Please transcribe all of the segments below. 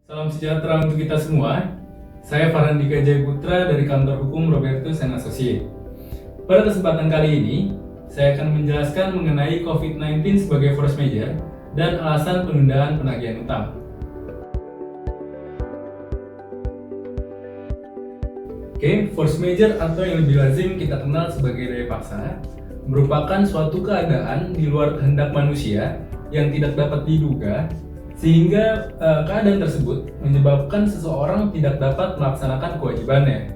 Salam sejahtera untuk kita semua. Saya Farhandika Jayaputra dari kantor hukum Robertus & Associates. Pada kesempatan kali ini, saya akan menjelaskan mengenai COVID-19 sebagai force majeure dan alasan penundaan penagihan utang. Oke, force majeure atau yang lebih lazim kita kenal sebagai daya paksa merupakan suatu keadaan di luar kehendak manusia yang tidak dapat diduga sehingga keadaan tersebut menyebabkan seseorang tidak dapat melaksanakan kewajibannya.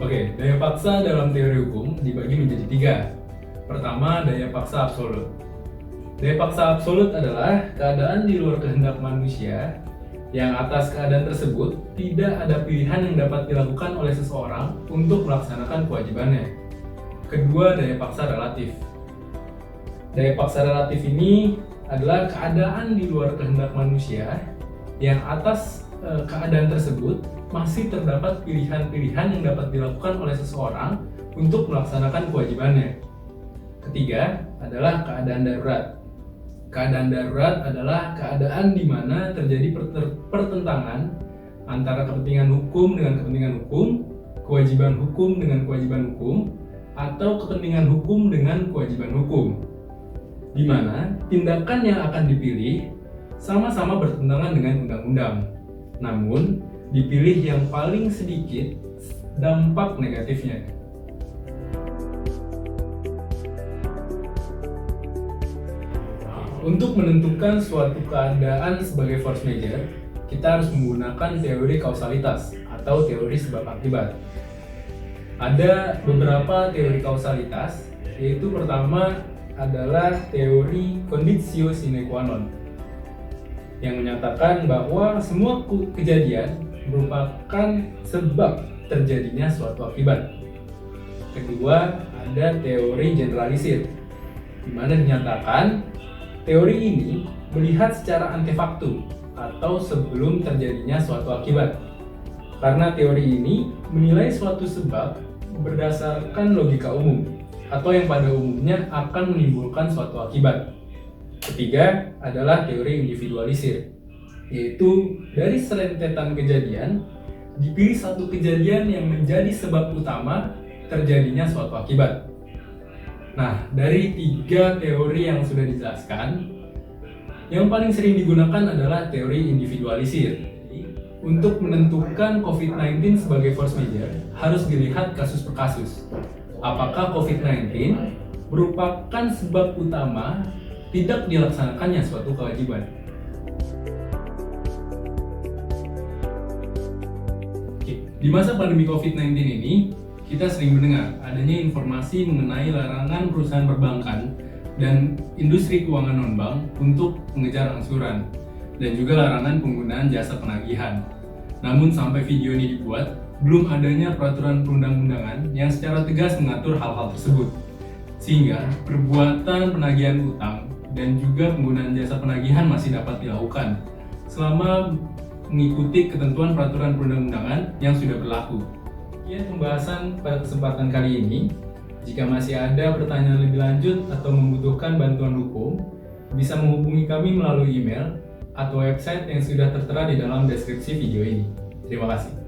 Oke, daya paksa dalam teori hukum dibagi menjadi tiga. Pertama, daya paksa absolut. Daya paksa absolut adalah keadaan di luar kehendak manusia yang atas keadaan tersebut tidak ada pilihan yang dapat dilakukan oleh seseorang untuk melaksanakan kewajibannya. Kedua, daya paksa relatif. Daya paksa relatif ini adalah keadaan di luar kehendak manusia yang atas keadaan tersebut masih terdapat pilihan-pilihan yang dapat dilakukan oleh seseorang untuk melaksanakan kewajibannya. Ketiga adalah keadaan darurat. Keadaan darurat adalah keadaan di mana terjadi pertentangan antara kepentingan hukum dengan kepentingan hukum, kewajiban hukum dengan kewajiban hukum, atau kepentingan hukum dengan kewajiban hukum, di mana tindakan yang akan dipilih sama-sama bertentangan dengan undang-undang, namun dipilih yang paling sedikit dampak negatifnya. Untuk menentukan suatu keadaan sebagai force majeure, kita harus menggunakan teori kausalitas atau teori sebab akibat. Ada beberapa teori kausalitas, yaitu pertama adalah teori conditio sine qua non yang menyatakan bahwa semua kejadian merupakan sebab terjadinya suatu akibat. Kedua, ada teori generalisir, di mana dinyatakan teori ini melihat secara antefaktum atau sebelum terjadinya suatu akibat. Karena teori ini menilai suatu sebab berdasarkan logika umum atau yang pada umumnya akan menimbulkan suatu akibat. Ketiga adalah teori individualisir, yaitu dari serentetan kejadian dipilih satu kejadian yang menjadi sebab utama terjadinya suatu akibat. Nah, dari tiga teori yang sudah dijelaskan, yang paling sering digunakan adalah teori individualisir. Untuk menentukan COVID-19 sebagai force majeure harus dilihat kasus per kasus. Apakah COVID-19 merupakan sebab utama tidak dilaksanakannya suatu kewajiban? Di masa pandemi COVID-19 ini, kita sering mendengar adanya informasi mengenai larangan perusahaan perbankan dan industri keuangan non-bank untuk mengejar angsuran, dan juga larangan penggunaan jasa penagihan. Namun sampai video ini dibuat, belum adanya peraturan perundang-undangan yang secara tegas mengatur hal-hal tersebut. Sehingga perbuatan penagihan utang dan juga penggunaan jasa penagihan masih dapat dilakukan selama mengikuti ketentuan peraturan perundang-undangan yang sudah berlaku. Sekian pembahasan pada kesempatan kali ini. Jika masih ada pertanyaan lebih lanjut atau membutuhkan bantuan hukum, bisa menghubungi kami melalui email atau website yang sudah tertera di dalam deskripsi video ini. Terima kasih.